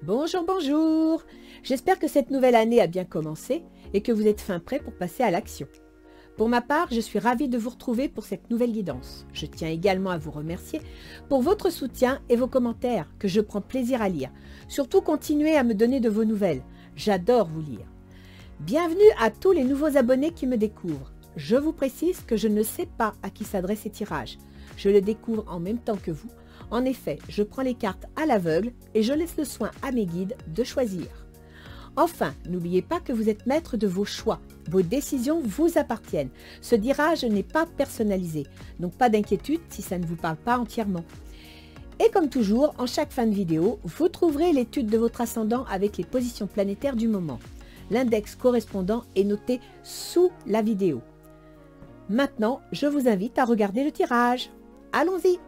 Bonjour, bonjour. J'espère que cette nouvelle année a bien commencé et que vous êtes fin prêt pour passer à l'action. Pour ma part, je suis ravie de vous retrouver pour cette nouvelle guidance. Je tiens également à vous remercier pour votre soutien et vos commentaires que je prends plaisir à lire. Surtout, continuez à me donner de vos nouvelles. J'adore vous lire. Bienvenue à tous les nouveaux abonnés qui me découvrent. Je vous précise que je ne sais pas à qui s'adressent ces tirages. Je le découvre en même temps que vous. En effet, je prends les cartes à l'aveugle et je laisse le soin à mes guides de choisir. Enfin, n'oubliez pas que vous êtes maître de vos choix. Vos décisions vous appartiennent. Ce tirage n'est pas personnalisé, donc pas d'inquiétude si ça ne vous parle pas entièrement. Et comme toujours, en chaque fin de vidéo, vous trouverez l'étude de votre ascendant avec les positions planétaires du moment. L'index correspondant est noté sous la vidéo. Maintenant, je vous invite à regarder le tirage. Allons-y!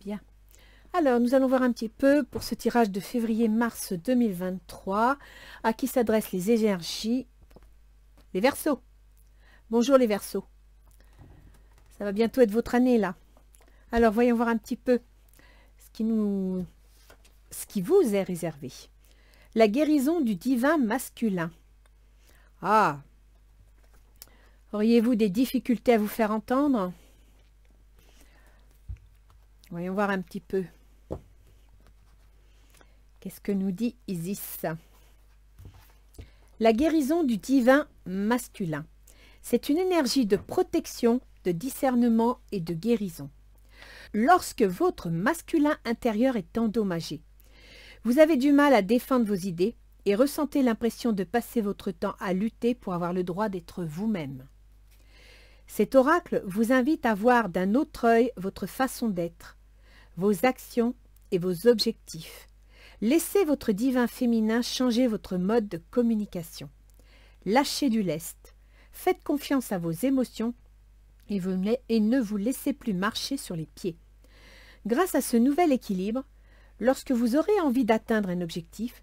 Bien. Alors, nous allons voir un petit peu pour ce tirage de février-mars 2023, à qui s'adressent les énergies, les Verseaux. Bonjour les Verseaux. Ça va bientôt être votre année là. Alors, voyons voir un petit peu ce qui vous est réservé. La guérison du divin masculin. Ah! Auriez-vous des difficultés à vous faire entendre? Voyons voir un petit peu. Qu'est-ce que nous dit Isis? La guérison du divin masculin. C'est une énergie de protection, de discernement et de guérison. Lorsque votre masculin intérieur est endommagé, vous avez du mal à défendre vos idées et ressentez l'impression de passer votre temps à lutter pour avoir le droit d'être vous-même. Cet oracle vous invite à voir d'un autre œil votre façon d'être, vos actions et vos objectifs. Laissez votre divin féminin changer votre mode de communication. Lâchez du lest. Faites confiance à vos émotions et ne vous laissez plus marcher sur les pieds. Grâce à ce nouvel équilibre, lorsque vous aurez envie d'atteindre un objectif,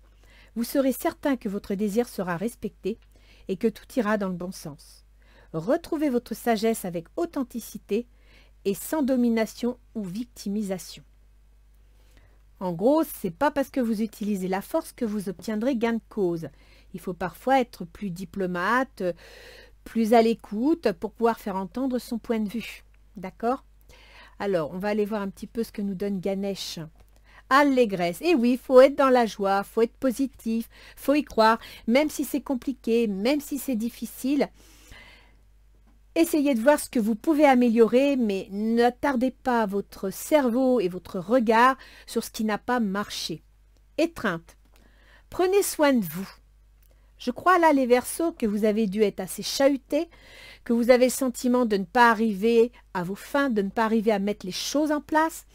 vous serez certain que votre désir sera respecté et que tout ira dans le bon sens. Retrouvez votre sagesse avec authenticité et sans domination ou victimisation. En gros, c'est pas parce que vous utilisez la force que vous obtiendrez gain de cause. Il faut parfois être plus diplomate, plus à l'écoute pour pouvoir faire entendre son point de vue. D'accord? Alors, on va aller voir un petit peu ce que nous donne Ganesh. Allégresse. Et oui, il faut être dans la joie, il faut être positif, il faut y croire, même si c'est compliqué, même si c'est difficile. Essayez de voir ce que vous pouvez améliorer, mais n'attardez pas votre cerveau et votre regard sur ce qui n'a pas marché. Étreinte. Prenez soin de vous. Je crois là, les Verseaux, que vous avez dû être assez chahutés, que vous avez le sentiment de ne pas arriver à vos fins, de ne pas arriver à mettre les choses en place,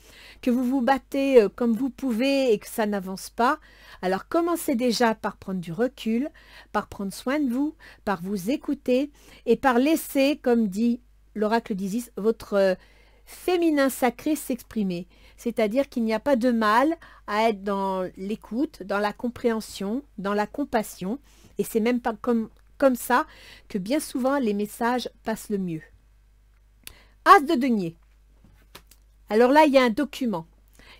que vous vous battez comme vous pouvez et que ça n'avance pas. Alors commencez déjà par prendre du recul, par prendre soin de vous, par vous écouter et par laisser, comme dit l'oracle d'Isis, votre féminin sacré s'exprimer. C'est-à-dire qu'il n'y a pas de mal à être dans l'écoute, dans la compréhension, dans la compassion. Et c'est même pas comme ça que bien souvent les messages passent le mieux. As de denier. Alors là, il y a un document.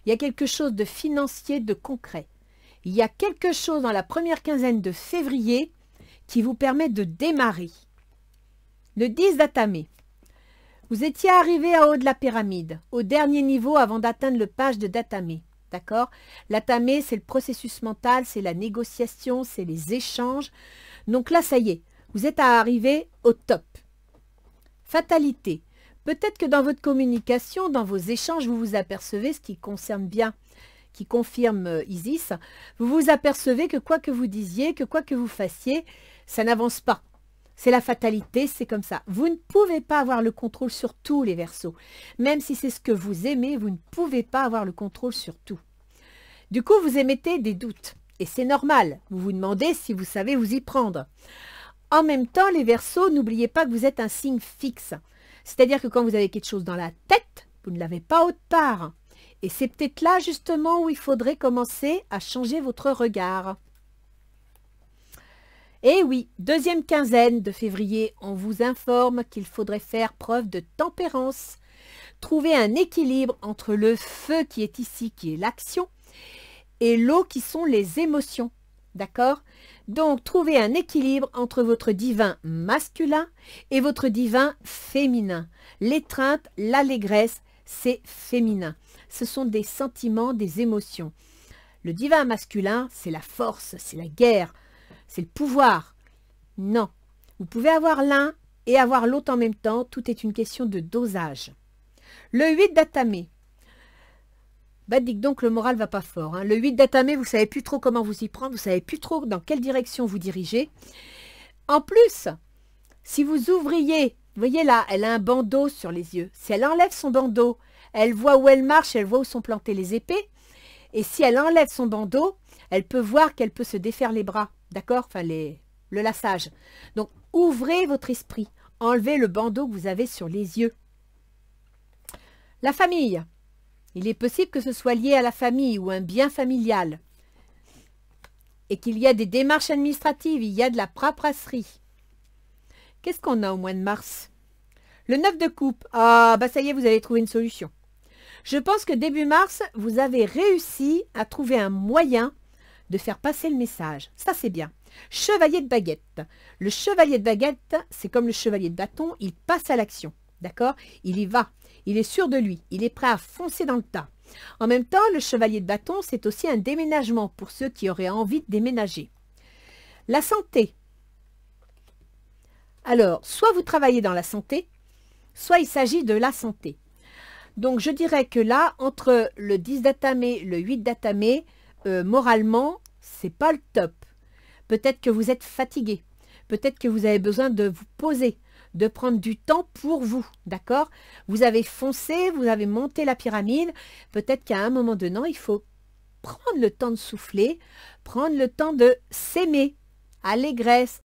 Il y a quelque chose de financier, de concret. Il y a quelque chose dans la première quinzaine de février qui vous permet de démarrer. Le 10 d'Atamé. Vous étiez arrivé en haut de la pyramide, au dernier niveau avant d'atteindre le page de d'Atamé. D'accord? L'Atamé, c'est le processus mental, c'est la négociation, c'est les échanges. Donc là, ça y est, vous êtes arrivé au top. Fatalité. Peut-être que dans votre communication, dans vos échanges, vous vous apercevez, ce qui concerne bien, qui confirme Isis, vous vous apercevez que quoi que vous disiez, que quoi que vous fassiez, ça n'avance pas. C'est la fatalité, c'est comme ça. Vous ne pouvez pas avoir le contrôle sur tous les Verseaux. Même si c'est ce que vous aimez, vous ne pouvez pas avoir le contrôle sur tout. Du coup, vous émettez des doutes. Et c'est normal. Vous vous demandez si vous savez vous y prendre. En même temps, les Verseaux, n'oubliez pas que vous êtes un signe fixe. C'est-à-dire que quand vous avez quelque chose dans la tête, vous ne l'avez pas autre part. Et c'est peut-être là justement où il faudrait commencer à changer votre regard. Et oui, deuxième quinzaine de février, on vous informe qu'il faudrait faire preuve de tempérance, trouver un équilibre entre le feu qui est ici, qui est l'action, et l'eau qui sont les émotions. D'accord? Donc, trouvez un équilibre entre votre divin masculin et votre divin féminin. L'étreinte, l'allégresse, c'est féminin. Ce sont des sentiments, des émotions. Le divin masculin, c'est la force, c'est la guerre, c'est le pouvoir. Non, vous pouvez avoir l'un et avoir l'autre en même temps. Tout est une question de dosage. Le 8 d'Atamé. Bah, dites donc, le moral va pas fort. Hein. Le 8 d'Atamé, vous savez plus trop comment vous y prendre, vous savez plus trop dans quelle direction vous dirigez. En plus, si vous ouvriez, vous voyez là, elle a un bandeau sur les yeux. Si elle enlève son bandeau, elle voit où elle marche, elle voit où sont plantées les épées. Et si elle enlève son bandeau, elle peut voir qu'elle peut se défaire les bras. D'accord? Enfin, le lassage. Donc, ouvrez votre esprit. Enlevez le bandeau que vous avez sur les yeux. La famille. Il est possible que ce soit lié à la famille ou un bien familial. Et qu'il y a des démarches administratives, il y a de la paperasserie. Qu'est-ce qu'on a au mois de mars? Le 9 de coupe. Ah, bah ça y est, vous avez trouvé une solution. Je pense que début mars, vous avez réussi à trouver un moyen de faire passer le message. Ça, c'est bien. Chevalier de baguette. Le chevalier de baguette, c'est comme le chevalier de bâton, il passe à l'action. D'accord? Il y va. Il est sûr de lui. Il est prêt à foncer dans le tas. En même temps, le chevalier de bâton, c'est aussi un déménagement pour ceux qui auraient envie de déménager. La santé. Alors, soit vous travaillez dans la santé, soit il s'agit de la santé. Donc, je dirais que là, entre le 10 d'Atamé, le 8 d'Atamé, moralement, c'est pas le top. Peut-être que vous êtes fatigué. Peut-être que vous avez besoin de vous poser, de prendre du temps pour vous, d'accord? Vous avez foncé, vous avez monté la pyramide. Peut-être qu'à un moment donné, il faut prendre le temps de souffler, prendre le temps de s'aimer. Allégresse,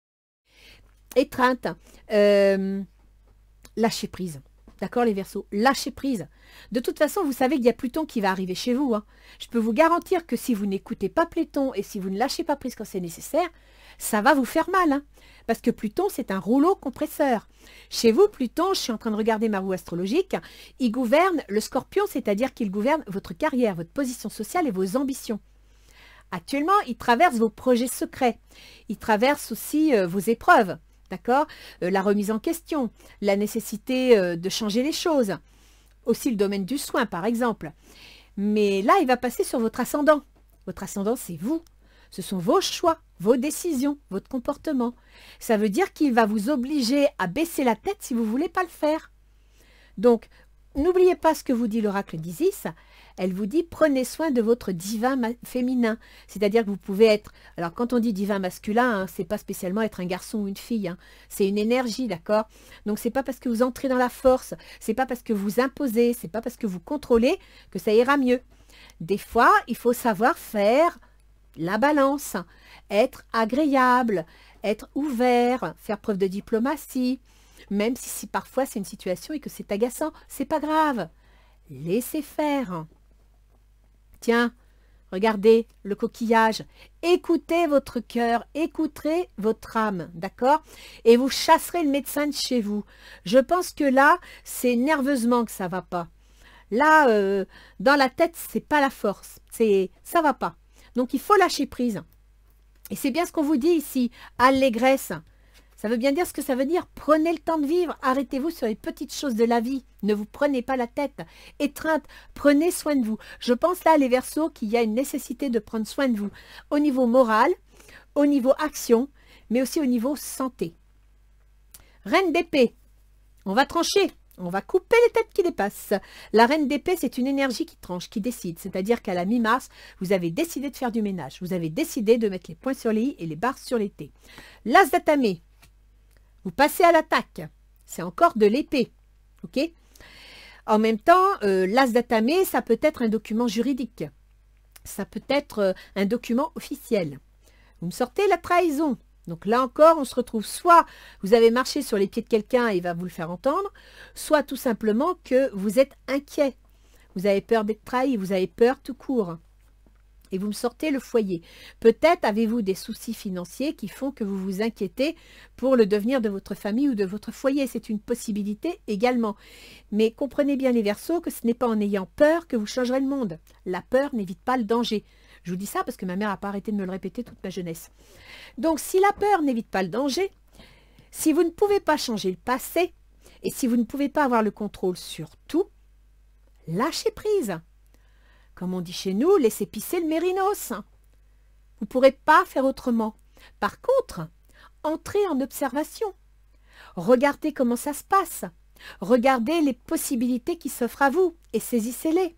étreinte, lâcher prise. D'accord, les Verseaux? Lâchez prise. De toute façon, vous savez qu'il y a Pluton qui va arriver chez vous. Hein. Je peux vous garantir que si vous n'écoutez pas Pluton et si vous ne lâchez pas prise quand c'est nécessaire, ça va vous faire mal. Hein. Parce que Pluton, c'est un rouleau compresseur. Chez vous, Pluton, je suis en train de regarder ma roue astrologique, il gouverne le Scorpion, c'est-à-dire qu'il gouverne votre carrière, votre position sociale et vos ambitions. Actuellement, il traverse vos projets secrets. Il traverse aussi vos épreuves. D'accord? La remise en question, la nécessité de changer les choses. Aussi le domaine du soin, par exemple. Mais là, il va passer sur votre ascendant. Votre ascendant, c'est vous. Ce sont vos choix, vos décisions, votre comportement. Ça veut dire qu'il va vous obliger à baisser la tête si vous ne voulez pas le faire. Donc, n'oubliez pas ce que vous dit l'oracle d'Isis. Elle vous dit, prenez soin de votre divin féminin. C'est-à-dire que vous pouvez être... Alors, quand on dit divin masculin, hein, c'est pas spécialement être un garçon ou une fille. Hein. C'est une énergie, d'accord? Donc, c'est pas parce que vous entrez dans la force, c'est pas parce que vous imposez, c'est pas parce que vous contrôlez que ça ira mieux. Des fois, il faut savoir faire la balance, être agréable, être ouvert, faire preuve de diplomatie. Même si parfois c'est une situation et que c'est agaçant, c'est pas grave. Laissez faire. Tiens, regardez le coquillage. Écoutez votre cœur, écoutez votre âme, d'accord? Et vous chasserez le médecin de chez vous. Je pense que là, c'est nerveusement que ça va pas. Là, dans la tête, c'est pas la force. Ça va pas. Donc, il faut lâcher prise. Et c'est bien ce qu'on vous dit ici, allégresse. Ça veut bien dire ce que ça veut dire. Prenez le temps de vivre. Arrêtez-vous sur les petites choses de la vie. Ne vous prenez pas la tête. Étreinte, prenez soin de vous. Je pense là, les Verseaux, qu'il y a une nécessité de prendre soin de vous. Au niveau moral, au niveau action, mais aussi au niveau santé. Reine d'épée. On va trancher. On va couper les têtes qui dépassent. La reine d'épée, c'est une énergie qui tranche, qui décide. C'est-à-dire qu'à la mi-mars, vous avez décidé de faire du ménage. Vous avez décidé de mettre les points sur les i et les barres sur les t. L'as d'Atamé. Vous passez à l'attaque. C'est encore de l'épée. OK? En même temps, l'as d'Atamé, ça peut être un document juridique. Ça peut être un document officiel. Vous me sortez la trahison. Donc là encore, on se retrouve soit vous avez marché sur les pieds de quelqu'un et il va vous le faire entendre, soit tout simplement que vous êtes inquiet. Vous avez peur d'être trahi, vous avez peur tout court. Et vous me sortez le foyer. Peut-être avez-vous des soucis financiers qui font que vous vous inquiétez pour le devenir de votre famille ou de votre foyer. C'est une possibilité également. Mais comprenez bien les Verseaux que ce n'est pas en ayant peur que vous changerez le monde. La peur n'évite pas le danger. Je vous dis ça parce que ma mère n'a pas arrêté de me le répéter toute ma jeunesse. Donc si la peur n'évite pas le danger, si vous ne pouvez pas changer le passé et si vous ne pouvez pas avoir le contrôle sur tout, lâchez prise. Comme on dit chez nous, laissez pisser le mérinos. Vous ne pourrez pas faire autrement. Par contre, entrez en observation. Regardez comment ça se passe. Regardez les possibilités qui s'offrent à vous et saisissez-les.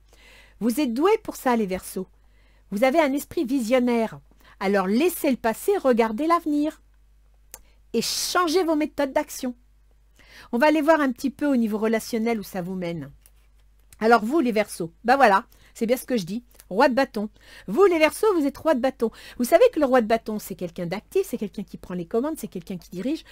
Vous êtes doués pour ça, les Verseaux. Vous avez un esprit visionnaire. Alors laissez le passé, regardez l'avenir. Et changez vos méthodes d'action. On va aller voir un petit peu au niveau relationnel où ça vous mène. Alors vous, les Verseaux, ben voilà. C'est bien ce que je dis, roi de bâton. Vous, les Verseaux, vous êtes roi de bâton. Vous savez que le roi de bâton, c'est quelqu'un d'actif, c'est quelqu'un qui prend les commandes, c'est quelqu'un qui dirige.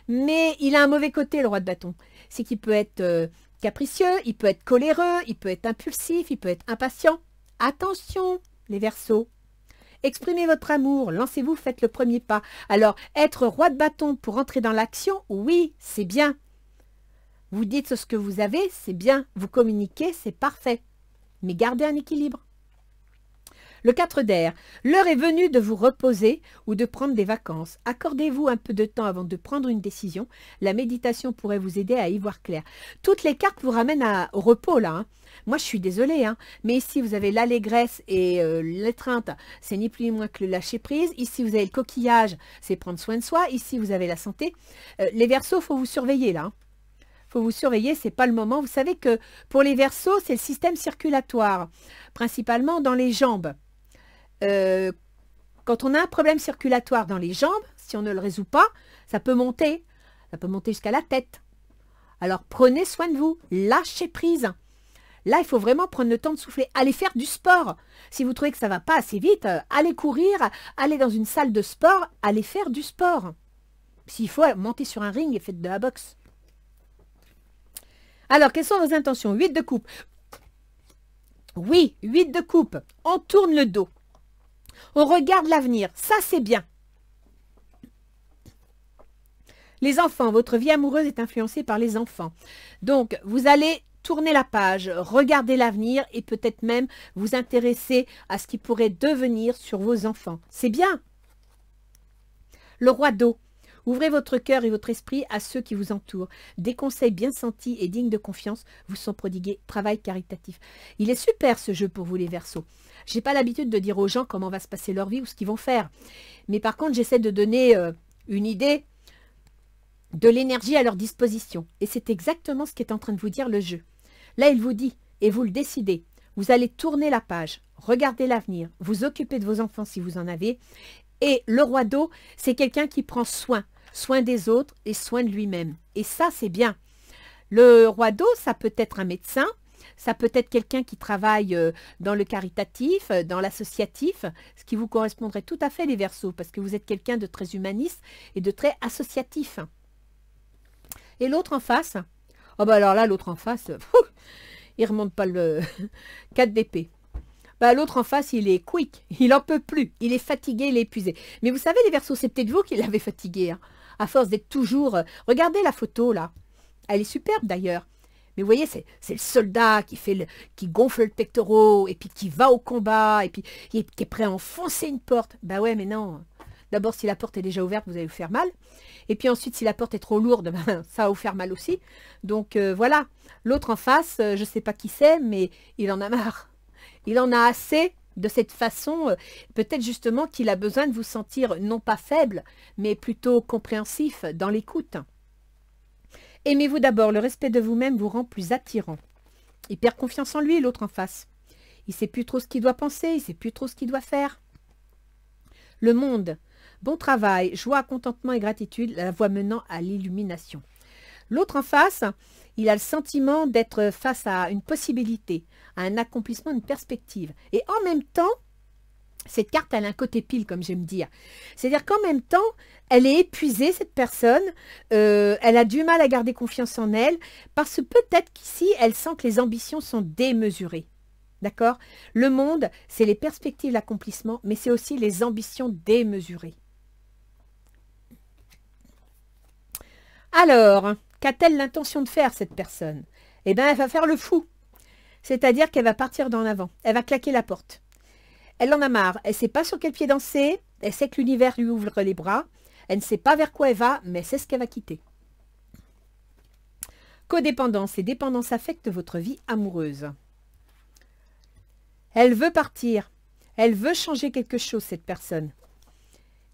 Mais il a un mauvais côté, le roi de bâton. C'est qu'il peut être capricieux, il peut être coléreux, il peut être impulsif, il peut être impatient. Attention, les Verseaux. Exprimez votre amour, lancez-vous, faites le premier pas. Alors, être roi de bâton pour entrer dans l'action, oui, c'est bien. Vous dites ce que vous avez, c'est bien. Vous communiquez, c'est parfait. Mais gardez un équilibre. Le 4 d'air, l'heure est venue de vous reposer ou de prendre des vacances. Accordez-vous un peu de temps avant de prendre une décision. La méditation pourrait vous aider à y voir clair. Toutes les cartes vous ramènent au repos là. Hein. Moi, je suis désolée, hein, mais ici, vous avez l'allégresse et l'étreinte. C'est ni plus ni moins que le lâcher-prise. Ici, vous avez le coquillage, c'est prendre soin de soi. Ici, vous avez la santé. Les Verseaux, il faut vous surveiller là. Hein. Faut vous surveiller, c'est pas le moment. Vous savez que pour les Verseaux, c'est le système circulatoire, principalement dans les jambes. Quand on a un problème circulatoire dans les jambes, si on ne le résout pas, ça peut monter jusqu'à la tête. Alors prenez soin de vous, lâchez prise. Là, il faut vraiment prendre le temps de souffler. Allez faire du sport. Si vous trouvez que ça ne va pas assez vite, allez courir, allez dans une salle de sport, allez faire du sport. S'il faut, montez sur un ring et faites de la boxe. Alors, quelles sont vos intentions? 8 de coupe. Oui, 8 de coupe. On tourne le dos. On regarde l'avenir. Ça, c'est bien. Les enfants, votre vie amoureuse est influencée par les enfants. Donc, vous allez tourner la page, regarder l'avenir et peut-être même vous intéresser à ce qui pourrait devenir sur vos enfants. C'est bien. Le roi d'eau. Ouvrez votre cœur et votre esprit à ceux qui vous entourent. Des conseils bien sentis et dignes de confiance vous sont prodigués. Travail caritatif. Il est super ce jeu pour vous les Verseaux. Je n'ai pas l'habitude de dire aux gens comment va se passer leur vie ou ce qu'ils vont faire. Mais par contre, j'essaie de donner une idée de l'énergie à leur disposition. Et c'est exactement ce qu'est en train de vous dire le jeu. Là, il vous dit, et vous le décidez, vous allez tourner la page, regarder l'avenir, vous occuper de vos enfants si vous en avez. Et le roi d'eau, c'est quelqu'un qui prend soin des autres et soin de lui-même. Et ça, c'est bien. Le roi d'eau, ça peut être un médecin, ça peut être quelqu'un qui travaille dans le caritatif, dans l'associatif, ce qui vous correspondrait tout à fait les Verseaux, parce que vous êtes quelqu'un de très humaniste et de très associatif. Et l'autre en face, oh bah alors là, l'autre en face, il remonte pas le 4 d'épée. Bah, l'autre en face, il est quick, il n'en peut plus, il est fatigué, il est épuisé. Mais vous savez, les Verseaux, c'est peut-être vous qui l'avez fatigué, hein, à force d'être toujours... Regardez la photo, là. Elle est superbe, d'ailleurs. Mais vous voyez, c'est le soldat qui gonfle le pectoral, et puis qui va au combat, et puis qui est prêt à enfoncer une porte. Bah ouais, mais non. D'abord, si la porte est déjà ouverte, vous allez vous faire mal. Et puis ensuite, si la porte est trop lourde, ben, ça va vous faire mal aussi. Donc voilà, l'autre en face, je ne sais pas qui c'est, mais il en a marre. Il en a assez de cette façon, peut-être justement qu'il a besoin de vous sentir non pas faible, mais plutôt compréhensif dans l'écoute. Aimez-vous d'abord, le respect de vous-même vous rend plus attirant. Il perd confiance en lui, l'autre en face. Il ne sait plus trop ce qu'il doit penser, il ne sait plus trop ce qu'il doit faire. Le monde, bon travail, joie, contentement et gratitude, la voie menant à l'illumination. L'autre en face, il a le sentiment d'être face à une possibilité, à un accomplissement, une perspective. Et en même temps, cette carte, elle a un côté pile, comme j'aime dire. C'est-à-dire qu'en même temps, elle est épuisée, cette personne. Elle a du mal à garder confiance en elle, parce que peut-être qu'ici, elle sent que les ambitions sont démesurées. D'accord? Le monde, c'est les perspectives d'accomplissement, mais c'est aussi les ambitions démesurées. Alors, qu'a-t-elle l'intention de faire, cette personne? Eh bien, elle va faire le fou. C'est-à-dire qu'elle va partir d'en avant. Elle va claquer la porte. Elle en a marre. Elle ne sait pas sur quel pied danser. Elle sait que l'univers lui ouvre les bras. Elle ne sait pas vers quoi elle va, mais c'est ce qu'elle va quitter. Codépendance et dépendance affectent votre vie amoureuse. Elle veut partir. Elle veut changer quelque chose, cette personne.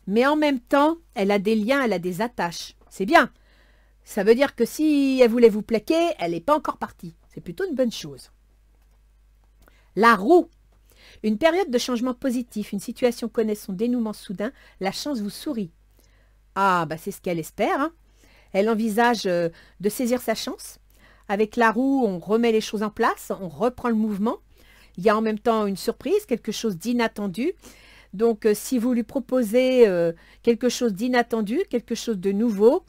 Mais en même temps, elle a des liens, elle a des attaches. C'est bien. Ça veut dire que si elle voulait vous plaquer, elle n'est pas encore partie. C'est plutôt une bonne chose. La roue. Une période de changement positif. Une situation connaît son dénouement soudain. La chance vous sourit. Ah, bah c'est ce qu'elle espère. Hein. Elle envisage de saisir sa chance. Avec la roue, on remet les choses en place. On reprend le mouvement. Il y a en même temps une surprise, quelque chose d'inattendu. Donc, si vous lui proposez quelque chose d'inattendu, quelque chose de nouveau,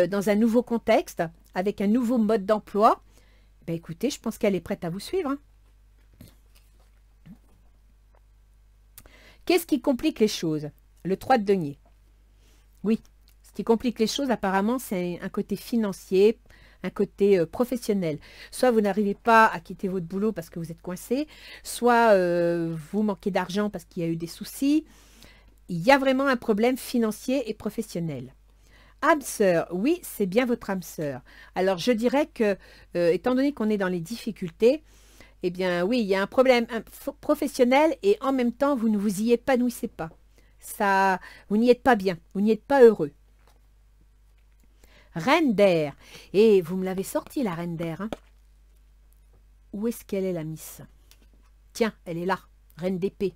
dans un nouveau contexte, avec un nouveau mode d'emploi, ben écoutez, je pense qu'elle est prête à vous suivre. Hein. Qu'est-ce qui complique les choses? Le 3 de denier. Oui, ce qui complique les choses, apparemment, c'est un côté financier, un côté professionnel. Soit vous n'arrivez pas à quitter votre boulot parce que vous êtes coincé, soit vous manquez d'argent parce qu'il y a eu des soucis. Il y a vraiment un problème financier et professionnel. Âme sœur, oui, c'est bien votre âme sœur. Alors, je dirais que, étant donné qu'on est dans les difficultés, eh bien, oui, il y a un problème professionnel et en même temps, vous ne vous y épanouissez pas. Ça, vous n'y êtes pas bien, vous n'y êtes pas heureux. Reine d'air. Et vous me l'avez sorti, la reine d'air. Hein. Où est-ce qu'elle est, la Miss? Tiens, elle est là, reine d'épée.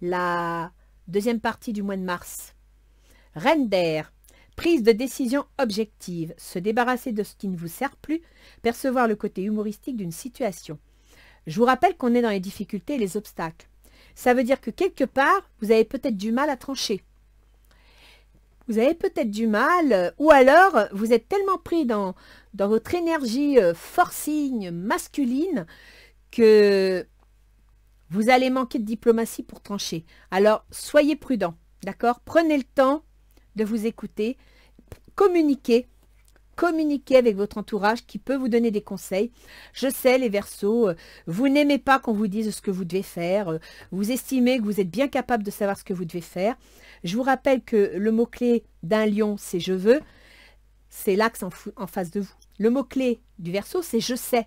La deuxième partie du mois de mars. Reine d'air. Prise de décision objective. Se débarrasser de ce qui ne vous sert plus. Percevoir le côté humoristique d'une situation. Je vous rappelle qu'on est dans les difficultés et les obstacles. Ça veut dire que quelque part, vous avez peut-être du mal à trancher. Vous avez peut-être du mal, ou alors vous êtes tellement pris dans votre énergie forcing masculine que vous allez manquer de diplomatie pour trancher. Alors, soyez prudents, d'accord? Prenez le temps de vous écouter, communiquez avec votre entourage qui peut vous donner des conseils. Je sais, les Verseaux, vous n'aimez pas qu'on vous dise ce que vous devez faire, vous estimez que vous êtes bien capable de savoir ce que vous devez faire. Je vous rappelle que le mot-clé d'un lion, c'est « je veux », c'est l'axe en face de vous. Le mot-clé du Verseau, c'est « je sais ».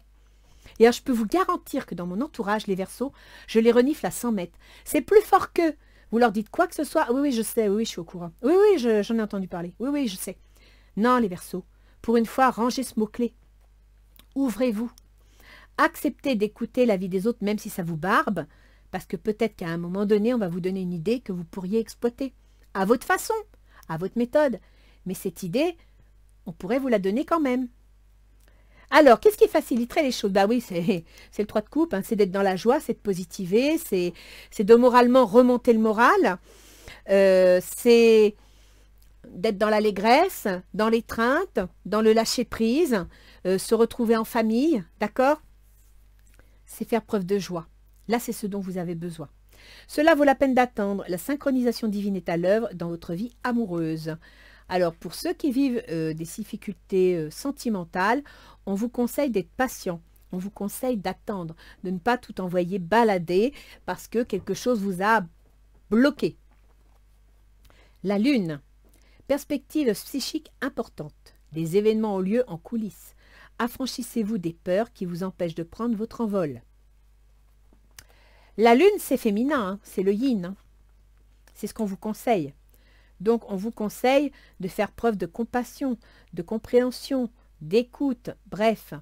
Et alors, je peux vous garantir que dans mon entourage, les Verseaux, je les renifle à 100 mètres. C'est plus fort qu'eux. Vous leur dites quoi que ce soit. Oui, oui, je sais, oui, je suis au courant. Oui, oui, j'en ai entendu parler. Oui, oui, je sais. Non, les Verseaux, pour une fois, rangez ce mot-clé. Ouvrez-vous. Acceptez d'écouter la vie des autres, même si ça vous barbe, parce que peut-être qu'à un moment donné, on va vous donner une idée que vous pourriez exploiter. À votre façon, à votre méthode. Mais cette idée, on pourrait vous la donner quand même. Alors, qu'est-ce qui faciliterait les choses? Bah oui, c'est le 3 de coupe, hein, c'est d'être dans la joie, c'est de positiver, c'est de moralement remonter le moral, c'est d'être dans l'allégresse, dans l'étreinte, dans le lâcher-prise, se retrouver en famille, d'accord? C'est faire preuve de joie. Là, c'est ce dont vous avez besoin. Cela vaut la peine d'attendre. La synchronisation divine est à l'œuvre dans votre vie amoureuse. Alors, pour ceux qui vivent des difficultés sentimentales, on vous conseille d'être patient. On vous conseille d'attendre, de ne pas tout envoyer balader parce que quelque chose vous a bloqué. La Lune. Perspective psychique importante. Des événements ont lieu en coulisses. Affranchissez-vous des peurs qui vous empêchent de prendre votre envol. La Lune, c'est féminin, hein, c'est le yin. Hein. C'est ce qu'on vous conseille. Donc, on vous conseille de faire preuve de compassion, de compréhension, d'écoute, bref,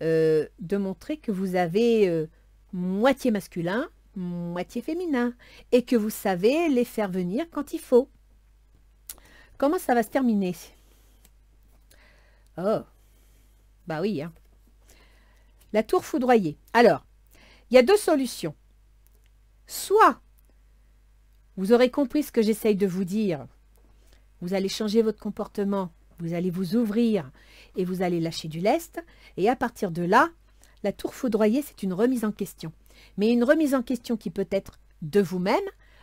de montrer que vous avez moitié masculin, moitié féminin, et que vous savez les faire venir quand il faut. Comment ça va se terminer? Oh, bah oui. Hein. La tour foudroyée. Alors, il y a deux solutions. Soit vous aurez compris ce que j'essaye de vous dire, vous allez changer votre comportement, vous allez vous ouvrir et vous allez lâcher du lest. Et à partir de là, la tour foudroyée, c'est une remise en question. mais une remise en question qui peut être de vous-même,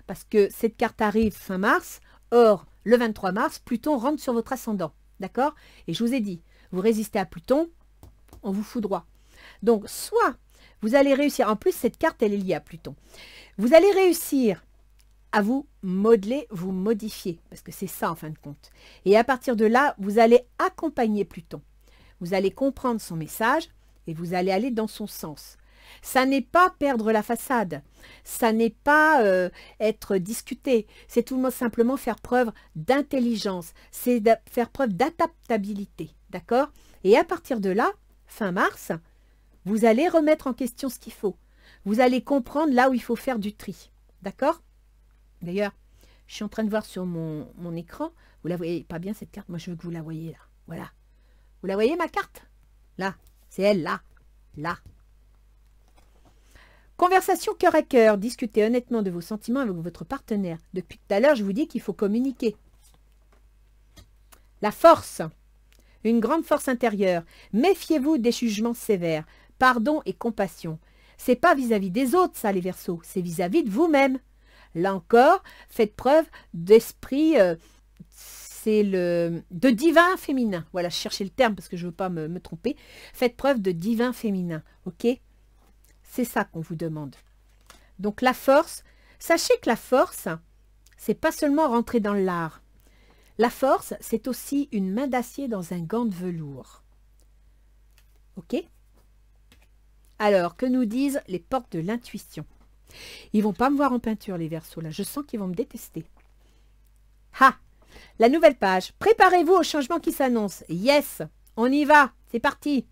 parce que cette carte arrive fin mars, or, le 23 mars, Pluton rentre sur votre ascendant, d'accord? Et je vous ai dit, vous résistez à Pluton, on vous fout droit. Donc, soit vous allez réussir, en plus, cette carte, elle est liée à Pluton, vous allez réussir à vous modeler, vous modifier, parce que c'est ça en fin de compte. Et à partir de là, vous allez accompagner Pluton. Vous allez comprendre son message et vous allez aller dans son sens. Ça n'est pas perdre la façade, ça n'est pas être discuté, c'est tout simplement faire preuve d'intelligence, c'est faire preuve d'adaptabilité, d'accord? Et à partir de là, fin mars, vous allez remettre en question ce qu'il faut. Vous allez comprendre là où il faut faire du tri, d'accord? D'ailleurs, je suis en train de voir sur mon écran, vous la voyez pas bien cette carte, moi je veux que vous la voyez là, voilà. Vous la voyez ma carte? Là, c'est elle, là, là. Conversation cœur à cœur, discutez honnêtement de vos sentiments avec votre partenaire. Depuis tout à l'heure, je vous dis qu'il faut communiquer. La force, une grande force intérieure. Méfiez-vous des jugements sévères. Pardon et compassion. C'est pas vis-à-vis des autres, ça, les Verseaux, c'est vis-à-vis de vous-même. Là encore, faites preuve d'esprit, de divin féminin. Voilà, je cherchais le terme parce que je ne veux pas me tromper. Faites preuve de divin féminin, ok? C'est ça qu'on vous demande. Donc la force, sachez que la force, c'est pas seulement rentrer dans l'art. La force, c'est aussi une main d'acier dans un gant de velours. Ok? Alors, que nous disent les portes de l'intuition? Ils vont pas me voir en peinture, les Verseaux, là. Je sens qu'ils vont me détester. Ah! La nouvelle page. Préparez-vous au changement qui s'annonce. Yes! On y va! C'est parti!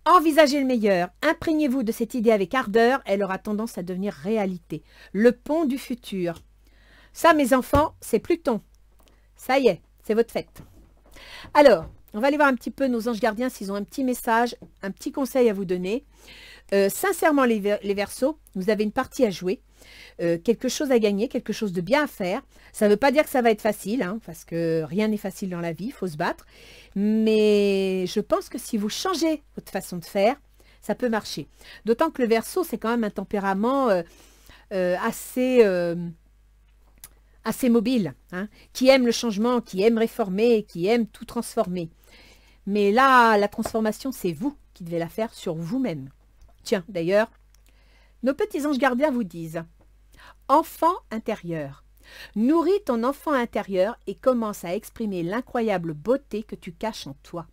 Envisagez le meilleur. Imprégnez-vous de cette idée avec ardeur. Elle aura tendance à devenir réalité. Le pont du futur. Ça, mes enfants, c'est Pluton. Ça y est, c'est votre fête. Alors, on va aller voir un petit peu nos anges gardiens s'ils ont un petit message, un petit conseil à vous donner. Sincèrement, les Verseaux, vous avez une partie à jouer, quelque chose à gagner, quelque chose de bien à faire. Ça ne veut pas dire que ça va être facile, hein, parce que rien n'est facile dans la vie, il faut se battre. Mais je pense que si vous changez votre façon de faire, ça peut marcher. D'autant que le Verseau, c'est quand même un tempérament assez mobile, hein, qui aime le changement, qui aime réformer, qui aime tout transformer. Mais là, la transformation, c'est vous qui devez la faire sur vous-même. Tiens, d'ailleurs, nos petits anges gardiens vous disent « Enfant intérieur, nourris ton enfant intérieur et commence à exprimer l'incroyable beauté que tu caches en toi.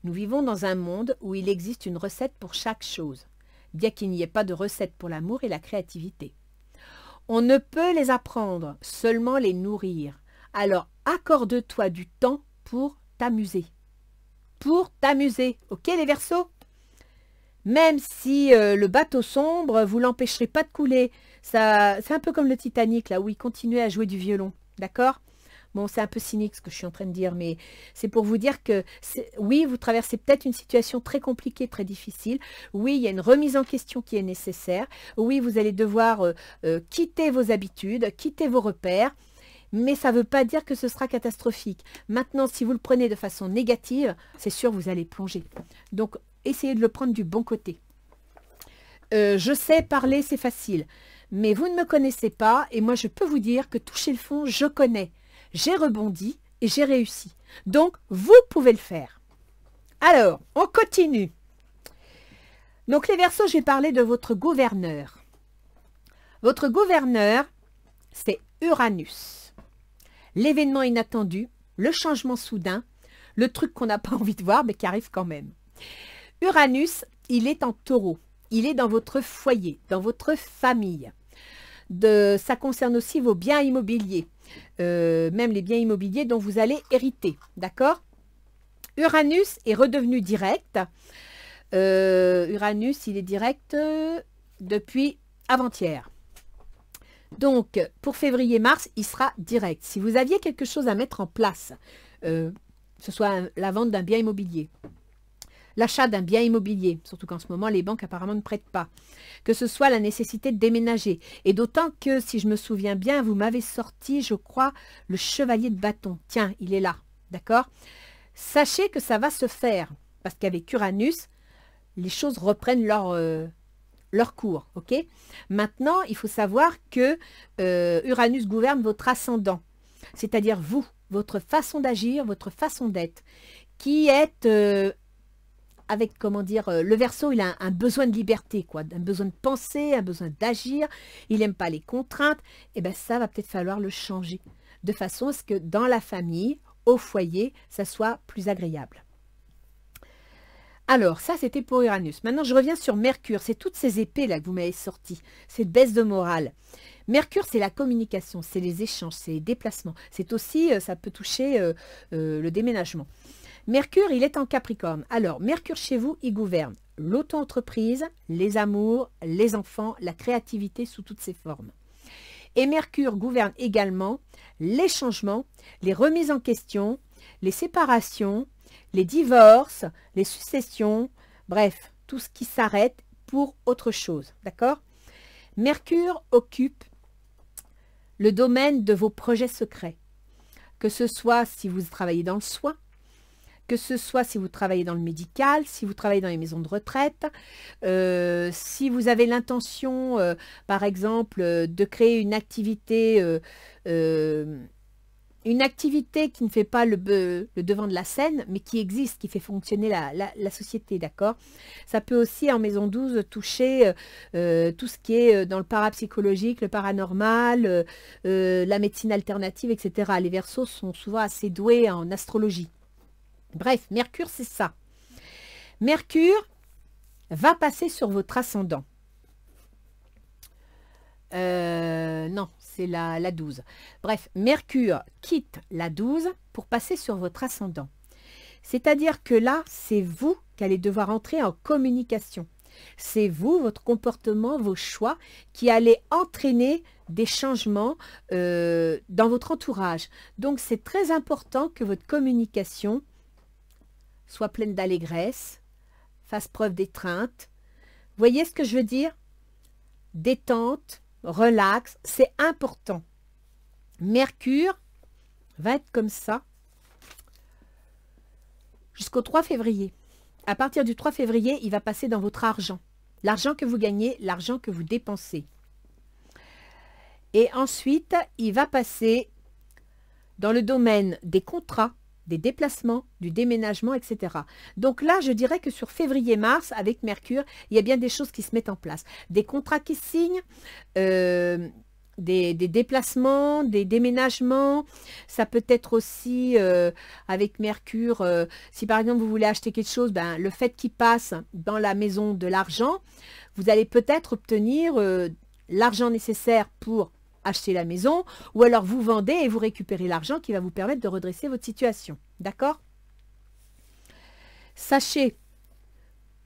Nous vivons dans un monde où il existe une recette pour chaque chose, bien qu'il n'y ait pas de recette pour l'amour et la créativité. On ne peut les apprendre, seulement les nourrir. Alors accorde-toi du temps pour t'amuser. Pour t'amuser, ok les Verseaux? Même si le bateau sombre, vous l'empêcherez pas de couler. C'est un peu comme le Titanic, là où il continuait à jouer du violon, d'accord? Bon, c'est un peu cynique ce que je suis en train de dire, mais c'est pour vous dire que, oui, vous traversez peut-être une situation très compliquée, très difficile. Oui, il y a une remise en question qui est nécessaire. Oui, vous allez devoir quitter vos habitudes, quitter vos repères, mais ça ne veut pas dire que ce sera catastrophique. Maintenant, si vous le prenez de façon négative, c'est sûr, vous allez plonger. Donc, essayez de le prendre du bon côté. Je sais, parler, c'est facile, mais vous ne me connaissez pas, et moi, je peux vous dire que toucher le fond, je connais. J'ai rebondi et j'ai réussi. Donc, vous pouvez le faire. Alors, on continue. Donc, les Verseaux, je vais parler de votre gouverneur. Votre gouverneur, c'est Uranus. L'événement inattendu, le changement soudain, le truc qu'on n'a pas envie de voir, mais qui arrive quand même. Uranus, il est en Taureau. Il est dans votre foyer, dans votre famille. Ça concerne aussi vos biens immobiliers. Même les biens immobiliers dont vous allez hériter, d'accord? Uranus est redevenu direct. Uranus, il est direct depuis avant-hier. Donc, pour février-mars, il sera direct. Si vous aviez quelque chose à mettre en place, que ce soit la vente d'un bien immobilier, l'achat d'un bien immobilier, surtout qu'en ce moment, les banques apparemment ne prêtent pas, que ce soit la nécessité de déménager. Et d'autant que, si je me souviens bien, vous m'avez sorti, je crois, le chevalier de bâton. Tiens, il est là, d'accord? Sachez que ça va se faire, parce qu'avec Uranus, les choses reprennent leur cours, ok? Maintenant, il faut savoir que Uranus gouverne votre ascendant, c'est-à-dire vous, votre façon d'agir, votre façon d'être, qui est avec, comment dire, le Verseau, il a un besoin de liberté, quoi, un besoin de penser, un besoin d'agir, il n'aime pas les contraintes, et bien ça va peut-être falloir le changer, de façon à ce que dans la famille, au foyer, ça soit plus agréable. Alors, ça, c'était pour Uranus. Maintenant, je reviens sur Mercure. C'est toutes ces épées là que vous m'avez sorties, cette baisse de morale. Mercure, c'est la communication, c'est les échanges, c'est les déplacements. C'est aussi, ça peut toucher le déménagement. Mercure, il est en Capricorne. Alors, Mercure chez vous, il gouverne l'auto-entreprise, les amours, les enfants, la créativité sous toutes ses formes. Et Mercure gouverne également les changements, les remises en question, les séparations, les divorces, les successions, bref, tout ce qui s'arrête pour autre chose, d'accord? Mercure occupe le domaine de vos projets secrets, que ce soit si vous travaillez dans le soin, que ce soit si vous travaillez dans le médical, si vous travaillez dans les maisons de retraite, si vous avez l'intention, par exemple, de créer une activité qui ne fait pas le devant de la scène, mais qui existe, qui fait fonctionner la société, d'accord? Ça peut aussi, en maison 12, toucher tout ce qui est dans le parapsychologique, le paranormal, la médecine alternative, etc. Les Verseaux sont souvent assez doués en astrologie. Bref, Mercure, c'est ça. Mercure va passer sur votre ascendant. Non, c'est la 12. Bref, Mercure quitte la 12 pour passer sur votre ascendant. C'est-à-dire que là, c'est vous qui allez devoir entrer en communication. C'est vous, votre comportement, vos choix qui allez entraîner des changements dans votre entourage. Donc, c'est très important que votre communication soit pleine d'allégresse, fasse preuve d'étreinte. Voyez ce que je veux dire? Détente, relax, c'est important. Mercure va être comme ça jusqu'au 3 février. À partir du 3 février, il va passer dans votre argent. L'argent que vous gagnez, l'argent que vous dépensez. Et ensuite, il va passer dans le domaine des contrats, des déplacements, du déménagement, etc. Donc là, je dirais que sur février-mars, avec Mercure, il y a bien des choses qui se mettent en place. Des contrats qui se signent, des déplacements, des déménagements. Ça peut être aussi, avec Mercure, si par exemple vous voulez acheter quelque chose, ben, le fait qu'il passe dans la maison de l'argent, vous allez peut-être obtenir l'argent nécessaire pour acheter la maison, ou alors vous vendez et vous récupérez l'argent qui va vous permettre de redresser votre situation. D'accord? Sachez,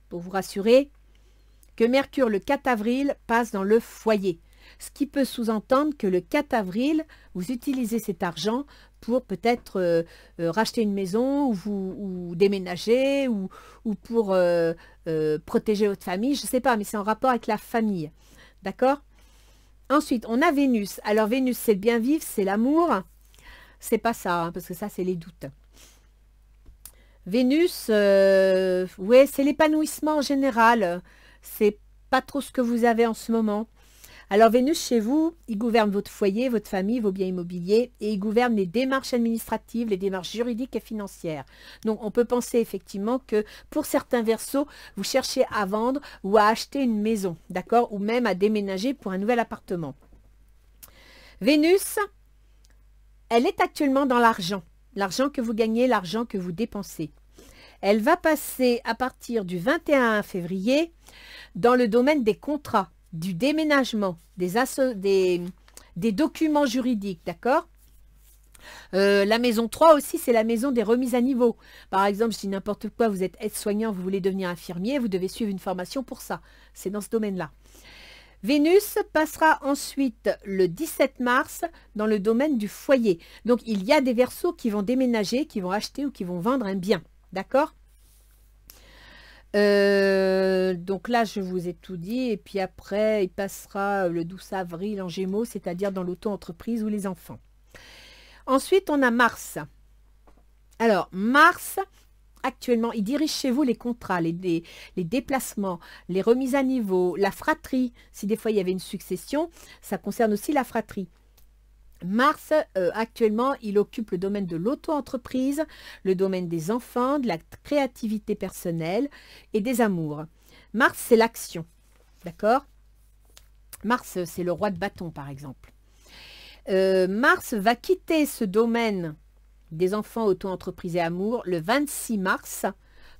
pour vous rassurer, que Mercure, le 4 avril, passe dans le foyer. Ce qui peut sous-entendre que le 4 avril, vous utilisez cet argent pour peut-être racheter une maison ou déménager ou pour protéger votre famille. Je ne sais pas, mais c'est en rapport avec la famille. D'accord? Ensuite, on a Vénus. Alors, Vénus, c'est le bien vivre, c'est l'amour. C'est pas ça, hein, parce que ça, c'est les doutes. Vénus, ouais, c'est l'épanouissement en général. C'est pas trop ce que vous avez en ce moment. Alors, Vénus, chez vous, il gouverne votre foyer, votre famille, vos biens immobiliers, et il gouverne les démarches administratives, les démarches juridiques et financières. Donc, on peut penser effectivement que pour certains Verseaux, vous cherchez à vendre ou à acheter une maison, d'accord? Ou même à déménager pour un nouvel appartement. Vénus, elle est actuellement dans l'argent. L'argent que vous gagnez, l'argent que vous dépensez. Elle va passer à partir du 21 février dans le domaine des contrats, du déménagement, des documents juridiques, d'accord? La maison 3 aussi, c'est la maison des remises à niveau. Par exemple, je dis n'importe quoi, vous êtes aide-soignant, vous voulez devenir infirmier, vous devez suivre une formation pour ça. C'est dans ce domaine-là. Vénus passera ensuite le 17 mars dans le domaine du foyer. Donc, il y a des Verseaux qui vont déménager, qui vont acheter ou qui vont vendre un bien, d'accord? Donc là, je vous ai tout dit. Et puis après, il passera le 12 avril en Gémeaux, c'est-à-dire dans l'auto-entreprise ou les enfants. Ensuite, on a Mars. Alors, Mars, actuellement, il dirige chez vous les contrats, les déplacements, les remises à niveau, la fratrie. Si des fois il y avait une succession, ça concerne aussi la fratrie. Mars, actuellement, il occupe le domaine de l'auto-entreprise, le domaine des enfants, de la créativité personnelle et des amours. Mars, c'est l'action, d'accord? Mars, c'est le roi de bâton, par exemple. Mars va quitter ce domaine des enfants, auto-entreprise et amour le 26 mars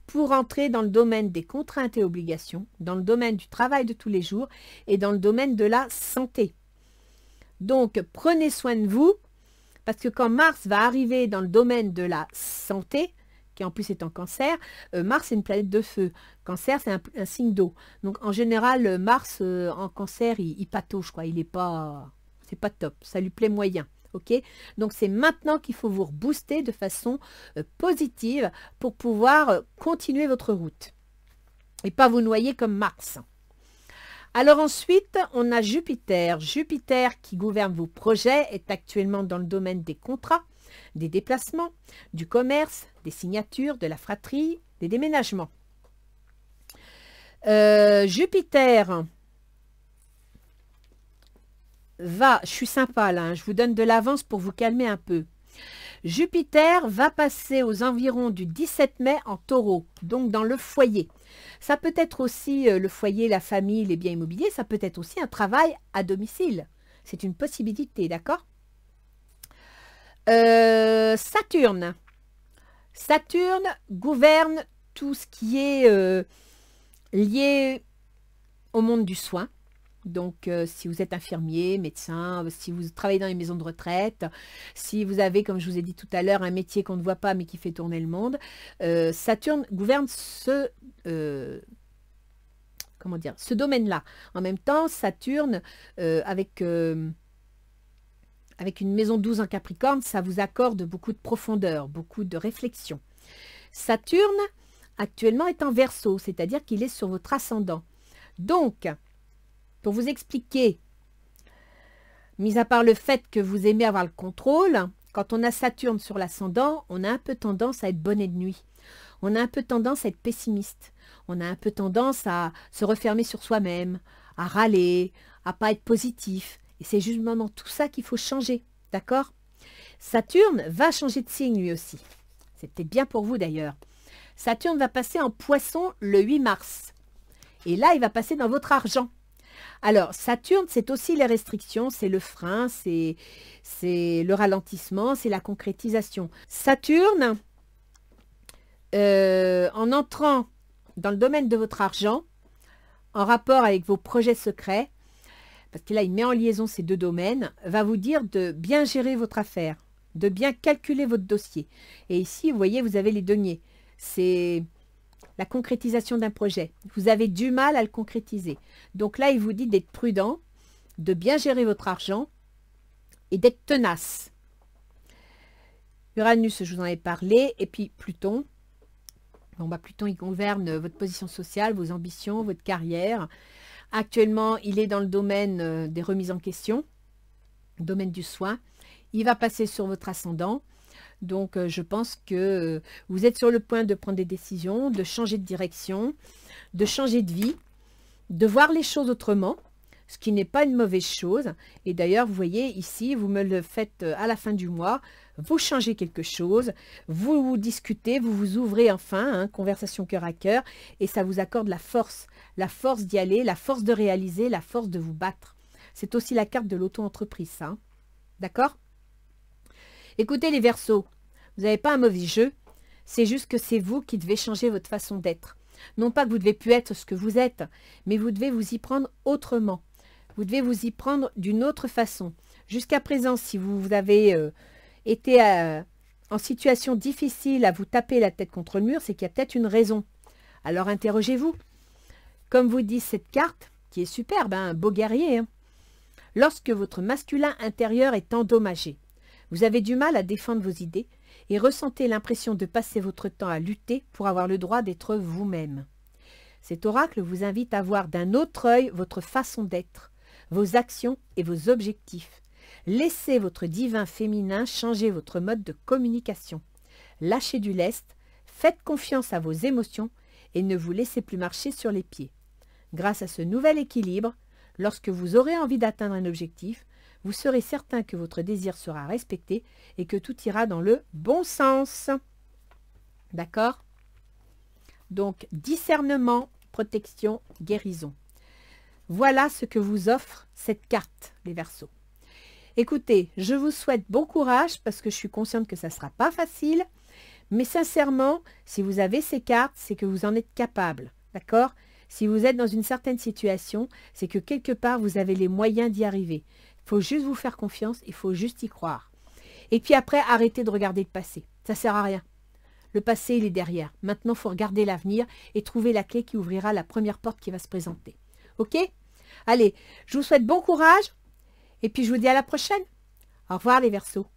pour entrer dans le domaine des contraintes et obligations, dans le domaine du travail de tous les jours et dans le domaine de la santé. Donc, prenez soin de vous, parce que quand Mars va arriver dans le domaine de la santé, qui en plus est en cancer, Mars est une planète de feu. Cancer, c'est un signe d'eau. Donc, en général, Mars en cancer, il patauge, quoi. Il n'est pas... C'est pas top. Ça lui plaît moyen. Ok? Donc, c'est maintenant qu'il faut vous rebooster de façon positive pour pouvoir continuer votre route. Et pas vous noyer comme Mars. Alors ensuite, on a Jupiter. Jupiter qui gouverne vos projets est actuellement dans le domaine des contrats, des déplacements, du commerce, des signatures, de la fratrie, des déménagements. Jupiter va, je suis sympa là, hein, je vous donne de l'avance pour vous calmer un peu. Jupiter va passer aux environs du 17 mai en Taureau, donc dans le foyer. Ça peut être aussi le foyer, la famille, les biens immobiliers, ça peut être aussi un travail à domicile. C'est une possibilité, d'accord? Saturne. Saturne gouverne tout ce qui est lié au monde du soin. Donc, si vous êtes infirmier, médecin, si vous travaillez dans les maisons de retraite, si vous avez, comme je vous ai dit tout à l'heure, un métier qu'on ne voit pas mais qui fait tourner le monde, Saturne gouverne ce domaine-là. En même temps, Saturne, avec une maison 12 en Capricorne, ça vous accorde beaucoup de profondeur, beaucoup de réflexion. Saturne, actuellement, est en Verseau, c'est-à-dire qu'il est sur votre ascendant. Donc, pour vous expliquer, mis à part le fait que vous aimez avoir le contrôle, quand on a Saturne sur l'ascendant, on a un peu tendance à être bonnet de nuit. On a un peu tendance à être pessimiste. On a un peu tendance à se refermer sur soi-même, à râler, à pas être positif. Et c'est justement tout ça qu'il faut changer, d'accord? Saturne va changer de signe lui aussi. C'est peut-être bien pour vous d'ailleurs. Saturne va passer en Poisson le 8 mars. Et là, il va passer dans votre argent. Alors, Saturne, c'est aussi les restrictions, c'est le frein, c'est le ralentissement, c'est la concrétisation. Saturne, en entrant dans le domaine de votre argent, en rapport avec vos projets secrets, parce que là, il met en liaison ces deux domaines, va vous dire de bien gérer votre affaire, de bien calculer votre dossier. Et ici, vous voyez, vous avez les deniers. C'est la concrétisation d'un projet. Vous avez du mal à le concrétiser. Donc là, il vous dit d'être prudent, de bien gérer votre argent et d'être tenace. Uranus, je vous en ai parlé, et puis Pluton. Bon, bah, Pluton, il gouverne votre position sociale, vos ambitions, votre carrière. Actuellement, il est dans le domaine des remises en question, le domaine du soin. Il va passer sur votre ascendant. Donc, je pense que vous êtes sur le point de prendre des décisions, de changer de direction, de changer de vie, de voir les choses autrement, ce qui n'est pas une mauvaise chose. Et d'ailleurs, vous voyez ici, vous me le faites à la fin du mois, vous changez quelque chose, vous discutez, vous vous ouvrez enfin, hein, conversation cœur à cœur, et ça vous accorde la force d'y aller, la force de réaliser, la force de vous battre. C'est aussi la carte de l'auto-entreprise, ça. Hein. D'accord ? Écoutez les Verseaux, vous n'avez pas un mauvais jeu, c'est juste que c'est vous qui devez changer votre façon d'être. Non pas que vous ne devez plus être ce que vous êtes, mais vous devez vous y prendre autrement. Vous devez vous y prendre d'une autre façon. Jusqu'à présent, si vous avez été en situation difficile à vous taper la tête contre le mur, c'est qu'il y a peut-être une raison. Alors interrogez-vous. Comme vous dit cette carte, qui est superbe, hein, un beau guerrier, hein, lorsque votre masculin intérieur est endommagé, vous avez du mal à défendre vos idées et ressentez l'impression de passer votre temps à lutter pour avoir le droit d'être vous-même. Cet oracle vous invite à voir d'un autre œil votre façon d'être, vos actions et vos objectifs. Laissez votre divin féminin changer votre mode de communication. Lâchez du lest, Faites confiance à vos émotions et ne vous laissez plus marcher sur les pieds. Grâce à ce nouvel équilibre, lorsque vous aurez envie d'atteindre un objectif, vous serez certain que votre désir sera respecté et que tout ira dans le bon sens. D'accord? Donc, discernement, protection, guérison. Voilà ce que vous offre cette carte, les Verseaux. Écoutez, je vous souhaite bon courage parce que je suis consciente que ça ne sera pas facile. Mais sincèrement, si vous avez ces cartes, c'est que vous en êtes capable. D'accord? Si vous êtes dans une certaine situation, c'est que quelque part, vous avez les moyens d'y arriver. Il faut juste vous faire confiance, il faut juste y croire. Et puis après, arrêtez de regarder le passé. Ça ne sert à rien. Le passé, il est derrière. Maintenant, il faut regarder l'avenir et trouver la clé qui ouvrira la première porte qui va se présenter. OK? Allez, je vous souhaite bon courage et puis je vous dis à la prochaine. Au revoir les Verseaux.